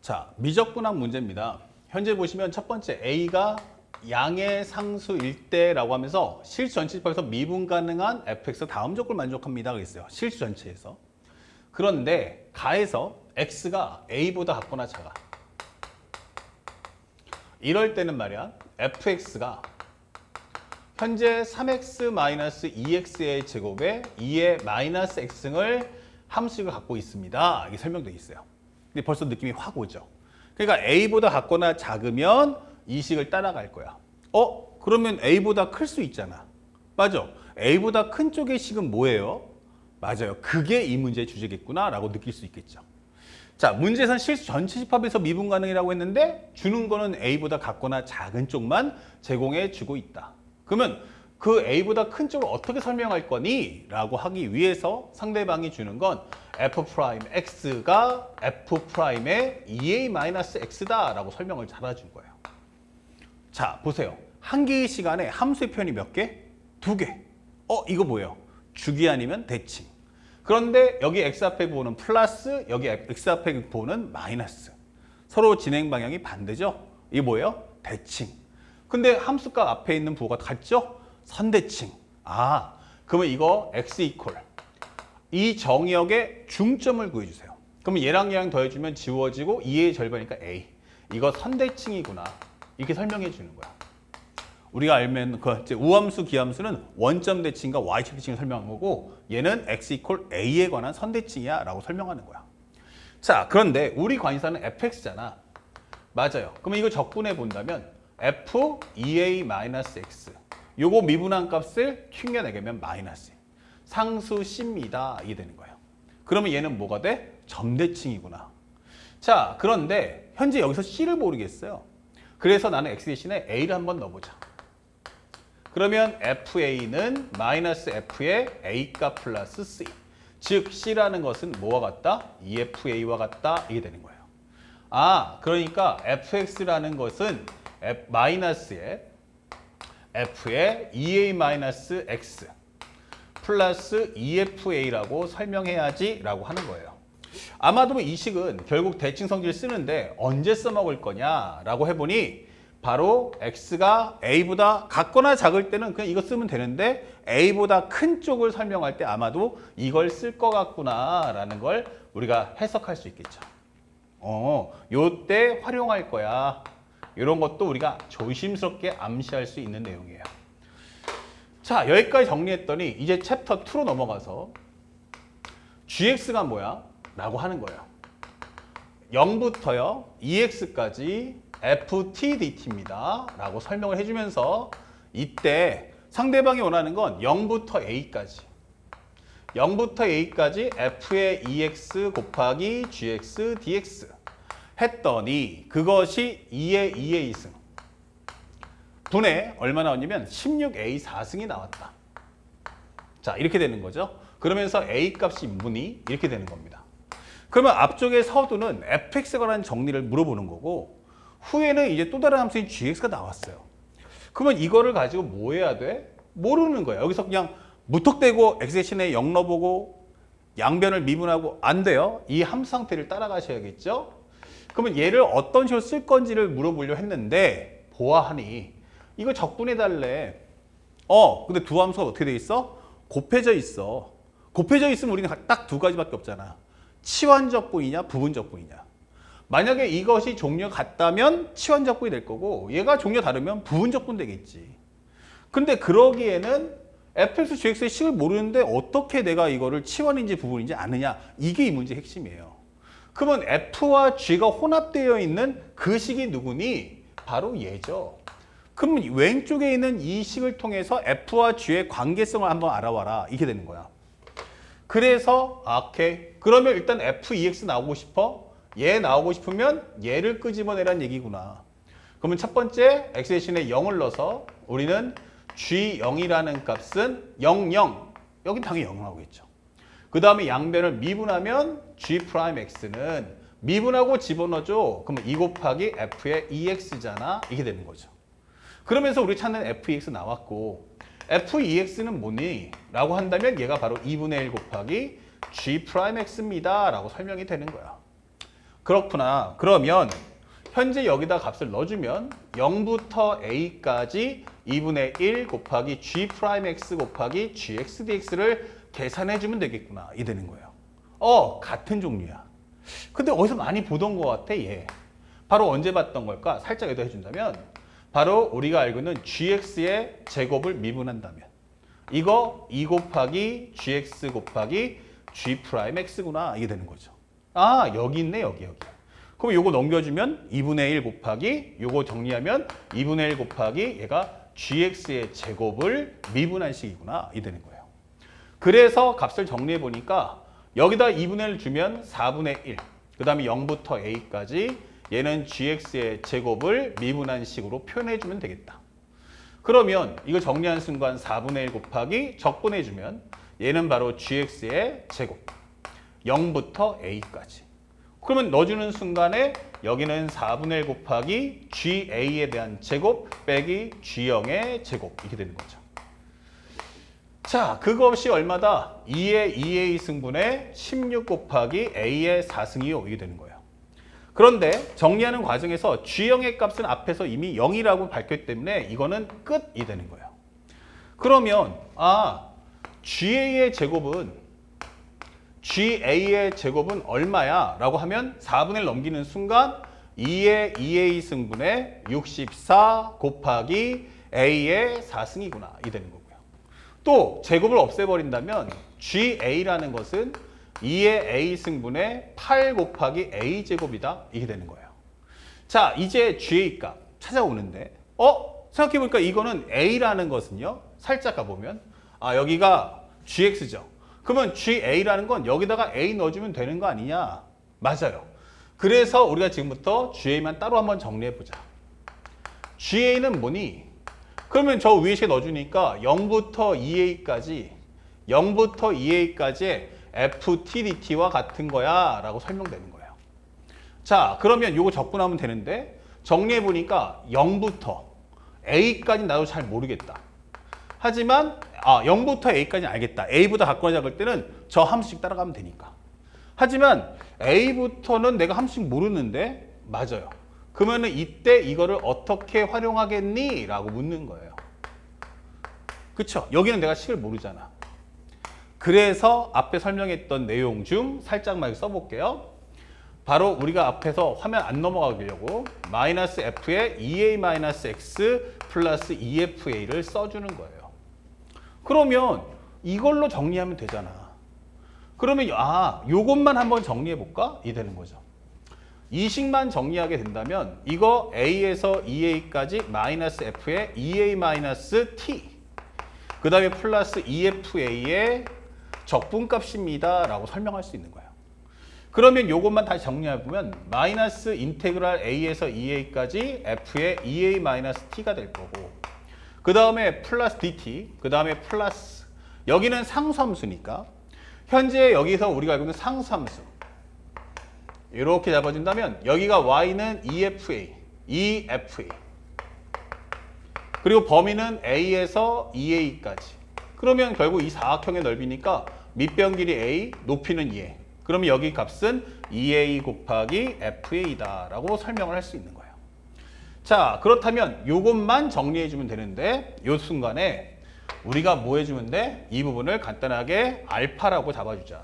자, 미적분학 문제입니다. 현재 보시면 첫 번째 A가 양의 상수일 때라고 하면서 실수 전체 집합에서 미분 가능한 fx 다음 조건을 만족합니다. 그랬어요. 실수 전체에서. 그런데 가에서 x가 a보다 같거나 작아. 이럴 때는 말이야. fx가 현재 3x-2x의 제곱에 2의 마이너스 x승을 함수식을 갖고 있습니다. 이게 설명되어 있어요. 근데 벌써 느낌이 확 오죠. 그러니까 a보다 같거나 작으면 이 식을 따라갈 거야. 그러면 a보다 클 수 있잖아. 맞아. a보다 큰 쪽의 식은 뭐예요? 맞아요. 그게 이 문제의 주제겠구나 라고 느낄 수 있겠죠. 자, 문제에서는 실수 전체 집합에서 미분 가능이라고 했는데 주는 거는 a보다 같거나 작은 쪽만 제공해 주고 있다. 그러면 그 a보다 큰 쪽을 어떻게 설명할 거니? 라고 하기 위해서 상대방이 주는 건 f'x가 f'의 2a-x다 라고 설명을 잘해준 거예요. 자, 보세요. 한 개의 시간에 함수의 표현이 몇 개? 두 개. 이거 뭐예요? 주기 아니면 대칭. 그런데 여기 x 앞에 부호는 플러스, 여기 x 앞에 부호는 마이너스. 서로 진행 방향이 반대죠? 이게 뭐예요? 대칭. 근데 함수값 앞에 있는 부호가 같죠? 선대칭. 그러면 이거 x 이퀄. 이 정의역의 중점을 구해주세요. 그러면 얘랑 얘랑 더해주면 지워지고 2의 절반이니까 a. 이거 선대칭이구나. 이렇게 설명해 주는 거야. 우리가 알면 우함수, 기함수는 원점 대칭과 y축 대칭을 설명한 거고 얘는 x 이퀄 a에 관한 선대칭이야 라고 설명하는 거야. 자, 그런데 우리 관심사는 fx잖아. 맞아요. 그러면 이거 적분해 본다면 f 2a-x 요거 미분한 값을 튕겨내면 마이너스. 상수 c입니다. 이게 되는 거예요. 그러면 얘는 뭐가 돼? 점대칭이구나. 자, 그런데 현재 여기서 c를 모르겠어요. 그래서 나는 x 대신에 a를 한번 넣어보자. 그러면 fa는 마이너스 f의 a값 플러스 c. 즉 c라는 것은 뭐와 같다? 2fa와 같다. 이게 되는 거예요. 그러니까 fx라는 것은 마이너스의 f의 2a-x 플러스 2fa라고 설명해야지 라고 하는 거예요. 아마도 이 식은 결국 대칭 성질을 쓰는데 언제 써먹을 거냐라고 해보니 바로 x가 a보다 같거나 작을 때는 그냥 이거 쓰면 되는데 a보다 큰 쪽을 설명할 때 아마도 이걸 쓸 것 같구나라는 걸 우리가 해석할 수 있겠죠. 요때 활용할 거야. 이런 것도 우리가 조심스럽게 암시할 수 있는 내용이에요. 자, 여기까지 정리했더니 이제 챕터 2로 넘어가서 gx가 뭐야? 라고 하는 거예요. 0부터요 2x까지 ftdt입니다. 라고 설명을 해주면서 이때 상대방이 원하는 건 0부터 a까지 0부터 a까지 f의 2x 곱하기 gx dx 했더니 그것이 2의 2의 2승 분의 얼마 나왔냐면 16a 4승이 나왔다. 자, 이렇게 되는 거죠. 그러면서 a 값이 뭐니? 이렇게 되는 겁니다. 그러면 앞쪽의 서두는 fx에 관한 정리를 물어보는 거고 후에는 이제 또 다른 함수인 gx가 나왔어요. 그러면 이거를 가지고 뭐 해야 돼? 모르는 거예요. 여기서 그냥 무턱대고 x 대신에 0 넣어보고 양변을 미분하고 안 돼요. 이 함수 상태를 따라가셔야겠죠. 그러면 얘를 어떤 식으로 쓸 건지를 물어보려고 했는데 보아하니 이거 적분해달래. 근데 두 함수가 어떻게 돼 있어? 곱해져 있어. 곱해져 있으면 우리는 딱 두 가지밖에 없잖아. 치환적분이냐 부분적분이냐. 만약에 이것이 종류가 같다면 치환적분이 될 거고 얘가 종류가 다르면 부분적분 되겠지. 근데 그러기에는 fx, gx의 식을 모르는데 어떻게 내가 이거를 치환인지 부분인지 아느냐. 이게 이 문제의 핵심이에요. 그러면 f와 g가 혼합되어 있는 그 식이 누구니? 바로 얘죠. 그러면 왼쪽에 있는 이 식을 통해서 f와 g의 관계성을 한번 알아와라. 이렇게 되는 거야. 그래서 오케이. 그러면 일단 f2x 나오고 싶어? 얘 나오고 싶으면 얘를 끄집어내란 얘기구나. 그러면 첫 번째 x 대신에 0을 넣어서 우리는 g0이라는 값은 0, 0. 여기 당연히 0 나오겠죠. 그 다음에 양변을 미분하면 g'x는 미분하고 집어넣어줘. 그러면 2 곱하기 f의 2x잖아. 이게 되는 거죠. 그러면서 우리 찾는 f2x 나왔고 f2x는 뭐니? 라고 한다면 얘가 바로 2분의 1 곱하기 g'x입니다. 라고 설명이 되는 거야. 그렇구나. 그러면 현재 여기다 값을 넣어주면 0부터 a까지 2분의 1 곱하기 g'x 곱하기 gx dx를 계산해주면 되겠구나. 이 되는 거예요. 같은 종류야. 근데 어디서 많이 보던 것 같아, 얘. 바로 언제 봤던 걸까? 살짝 여기다 해준다면 바로 우리가 알고 있는 gx의 제곱을 미분한다면 이거 2 곱하기 gx 곱하기 g'x구나. 이게 되는 거죠. 아, 여기 있네, 여기. 그럼 요거 넘겨주면 2분의 1 곱하기 요거 정리하면 2분의 1 곱하기 얘가 gx의 제곱을 미분한 식이구나. 이 되는 거예요. 그래서 값을 정리해 보니까 여기다 2분의 1 주면 4분의 1. 그 다음에 0부터 a까지 얘는 gx의 제곱을 미분한 식으로 표현해 주면 되겠다. 그러면 이거 정리한 순간 4분의 1 곱하기 적분해 주면 얘는 바로 gx의 제곱 0부터 a까지. 그러면 넣어주는 순간에 여기는 4분의 1 곱하기 ga에 대한 제곱 빼기 g0의 제곱 이렇게 되는 거죠. 자, 그것이 얼마다? 2의 2a 승분의 16 곱하기 a의 4승이요. 이게 되는 거예요. 그런데 정리하는 과정에서 g0의 값은 앞에서 이미 0이라고 밝혔기 때문에 이거는 끝이 되는 거예요. 그러면 ga의 제곱은 얼마야? 라고 하면 4분의 1 넘기는 순간 2의 2a 승분의 64 곱하기 a의 4승이구나. 이 되는 거고요. 또 제곱을 없애버린다면 ga라는 것은 2의 a 승분의 8 곱하기 a 제곱이다. 이게 되는 거예요. 자, 이제 ga 값 찾아오는데 생각해보니까 이거는 a라는 것은요. 살짝 가보면 여기가 gx죠. 그러면 ga라는 건 여기다가 a 넣어주면 되는 거 아니냐? 맞아요. 그래서 우리가 지금부터 ga만 따로 한번 정리해보자. ga는 뭐니? 그러면 저 위에 식 넣어주니까 0부터 2a까지의 ft dt와 같은 거야 라고 설명되는 거예요. 자, 그러면 이거 적분하면 되는데 정리해보니까 0부터 a까지 나도 잘 모르겠다. 하지만 0부터 a까지는 알겠다. a보다 갖거나 작을 때는 저 함수씩 따라가면 되니까. 하지만 a부터는 내가 함수씩 모르는데 맞아요. 그러면 이때 이거를 어떻게 활용하겠니? 라고 묻는 거예요. 그쵸? 여기는 내가 식을 모르잖아. 그래서 앞에 설명했던 내용 중 살짝만 써볼게요. 바로 우리가 앞에서 화면 안 넘어가려고 마이너스 f에 2a-x 플러스 2fa를 써주는 거예요. 그러면 이걸로 정리하면 되잖아. 그러면 요것만 한번 정리해 볼까? 이 되는 거죠. 이 식만 정리하게 된다면 이거 a에서 2a까지 마이너스 f에 2a-t 그 다음에 플러스 2fa의 적분값입니다 라고 설명할 수 있는 거예요. 그러면 요것만 다시 정리해보면 마이너스 인테그랄 a에서 2a까지 f의 2a-t가 될 거고 그 다음에 플러스 dt, 그 다음에 플러스 여기는 상수함수니까 현재 여기서 우리가 알고 있는 상수함수 이렇게 잡아준다면 여기가 y는 EFA 그리고 범위는 a에서 2a까지 그러면 결국 이 사각형의 넓이니까 밑변 길이 a, 높이는 2a 그러면 여기 값은 2a 곱하기 fa다 라고 설명을 할 수 있는 거예요. 자, 그렇다면 이것만 정리해주면 되는데 이 순간에 우리가 뭐 해주면 돼? 이 부분을 간단하게 알파라고 잡아주자.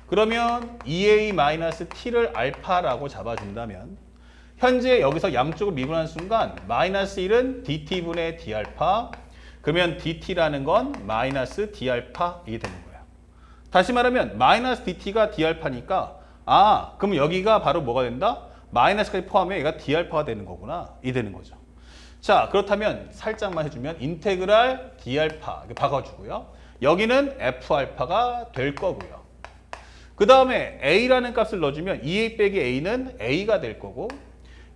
그러면 2a-t를 알파라고 잡아준다면 현재 여기서 양쪽을 미분하는 순간 마이너스 1은 dt분의 d알파 그러면 dt라는 건 마이너스 d알파 이게 되는 거예요. 다시 말하면 마이너스 dt가 d알파니까 그럼 여기가 바로 뭐가 된다? 마이너스까지 포함해 얘가 d알파가 되는 거구나. 이 되는 거죠. 자, 그렇다면 살짝만 해주면 인테그랄 d알파 이렇게 바꿔주고요. 여기는 f알파가 될 거고요. 그 다음에 a라는 값을 넣어주면 2a 빼기 a는 a가 될 거고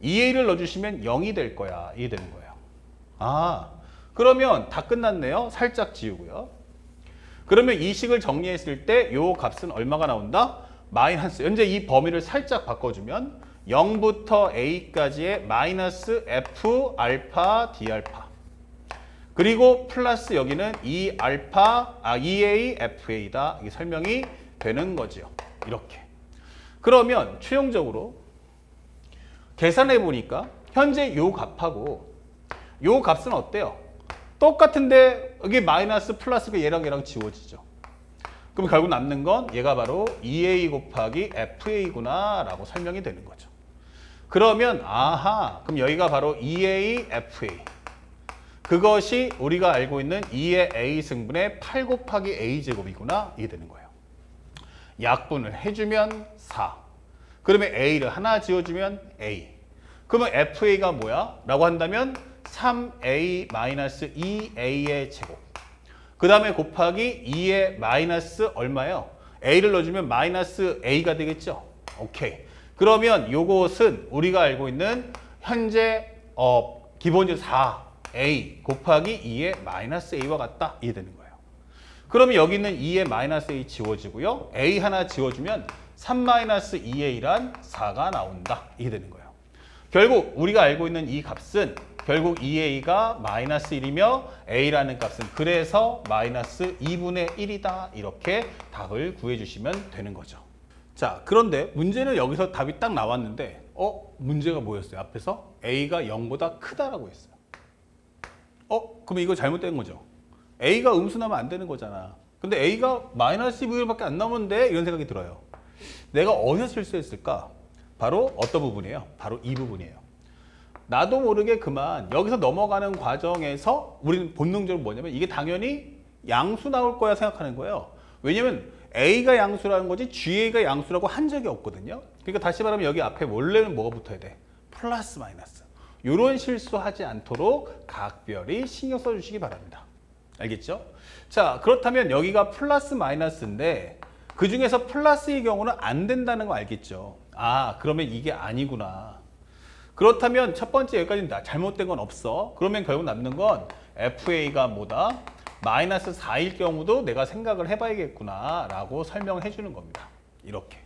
2a를 넣어주시면 0이 될 거야. 이게 되는 거예요. 그러면 다 끝났네요. 살짝 지우고요. 그러면 이 식을 정리했을 때 이 값은 얼마가 나온다? 마이너스. 현재 이 범위를 살짝 바꿔주면 0부터 a까지의 마이너스 f 알파 d알파 그리고 플러스 여기는 2a fa다. 이게 설명이 되는 거죠. 이렇게. 그러면 최종적으로 계산해 보니까 현재 요 값하고 요 값은 어때요? 똑같은데 여기 마이너스 플러스가 얘랑 지워지죠. 그럼 결국 남는 건 얘가 바로 2a 곱하기 fa구나 라고 설명이 되는 거죠. 그러면 아하, 그럼 여기가 바로 2a fa. 그것이 우리가 알고 있는 2의 a 승분의 8 곱하기 a 제곱이구나, 이게 되는 거예요. 약분을 해주면 4. 그러면 a를 하나 지워주면 a. 그러면 fa가 뭐야? 라고 한다면 3a-2a의 제곱. 그 다음에 곱하기 2의 마이너스 얼마예요? a를 넣어주면 마이너스 a가 되겠죠? 오케이. 그러면 요것은 우리가 알고 있는 현재 기본적으로 4a 곱하기 2의 마이너스 a와 같다, 이게 되는 거예요. 그러면 여기 있는 2의 마이너스 a 지워지고요. a 하나 지워주면 3-2a란 4가 나온다, 이게 되는 거예요. 결국 우리가 알고 있는 이 값은 결국 2a가 마이너스 1이며 a라는 값은 그래서 마이너스 2분의 1이다. 이렇게 답을 구해주시면 되는 거죠. 자, 그런데 문제는 여기서 답이 딱 나왔는데 문제가 뭐였어요? 앞에서 a가 0보다 크다라고 했어요. 그럼 이거 잘못된 거죠. a가 음수 나면 안 되는 거잖아. 근데 a가 마이너스 2분의 1밖에 안 나오는데 이런 생각이 들어요. 내가 어디서 실수했을까? 바로 어떤 부분이에요? 바로 이 부분이에요. 나도 모르게 그만 여기서 넘어가는 과정에서 우리는 본능적으로 뭐냐면 이게 당연히 양수 나올 거야 생각하는 거예요. 왜냐면 a가 양수라는 거지 ga가 양수라고 한 적이 없거든요. 그러니까 다시 말하면 여기 앞에 원래는 뭐가 붙어야 돼? 플러스 마이너스. 이런 실수하지 않도록 각별히 신경 써주시기 바랍니다. 알겠죠? 자, 그렇다면 여기가 플러스 마이너스인데 그 중에서 플러스의 경우는 안 된다는 거 알겠죠? 아, 그러면 이게 아니구나. 그렇다면 첫 번째 여기까지는 잘못된 건 없어. 그러면 결국 남는 건 fa가 뭐다? 마이너스 4일 경우도 내가 생각을 해봐야겠구나 라고 설명을 해주는 겁니다. 이렇게.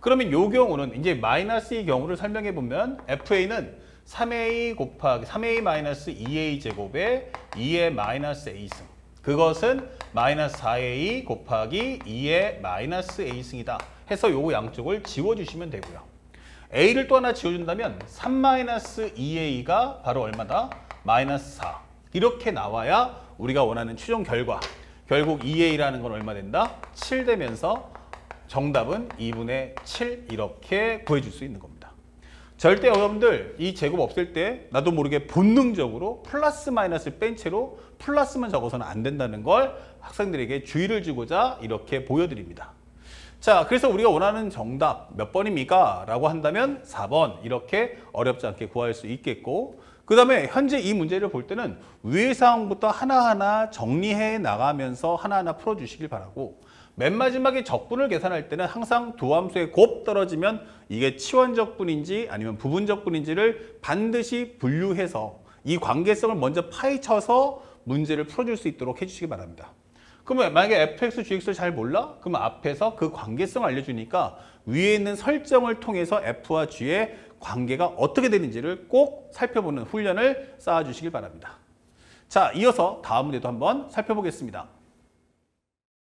그러면 이 경우는 이제 마이너스의 경우를 설명해 보면 fa는 3a 곱하기 3a 마이너스 2a 제곱에 2의 마이너스 a승. 그것은 마이너스 4a 곱하기 2의 마이너스 a승이다. 해서 요거 양쪽을 지워주시면 되고요. a를 또 하나 지워준다면 3-2a가 바로 얼마다? 마이너스 4. 이렇게 나와야 우리가 원하는 최종 결과. 결국 2a라는 건 얼마 된다? 7 되면서 정답은 2분의 7 이렇게 구해줄 수 있는 겁니다. 절대 여러분들 이 제곱 없을 때 나도 모르게 본능적으로 플러스 마이너스를 뺀 채로 플러스만 적어서는 안 된다는 걸 학생들에게 주의를 주고자 이렇게 보여드립니다. 자, 그래서 우리가 원하는 정답 몇 번입니까? 라고 한다면 4번 이렇게 어렵지 않게 구할 수 있겠고, 그 다음에 현재 이 문제를 볼 때는 위의 사항부터 하나하나 정리해 나가면서 하나하나 풀어주시길 바라고, 맨 마지막에 적분을 계산할 때는 항상 두 함수의 곱 떨어지면 이게 치원적분인지 아니면 부분적분인지를 반드시 분류해서 이 관계성을 먼저 파헤쳐서 문제를 풀어줄 수 있도록 해주시기 바랍니다. 그러면 만약에 fx, gx를 잘 몰라? 그러면 앞에서 그 관계성을 알려주니까 위에 있는 설정을 통해서 f와 g의 관계가 어떻게 되는지를 꼭 살펴보는 훈련을 쌓아주시길 바랍니다. 자, 이어서 다음 문제도 한번 살펴보겠습니다.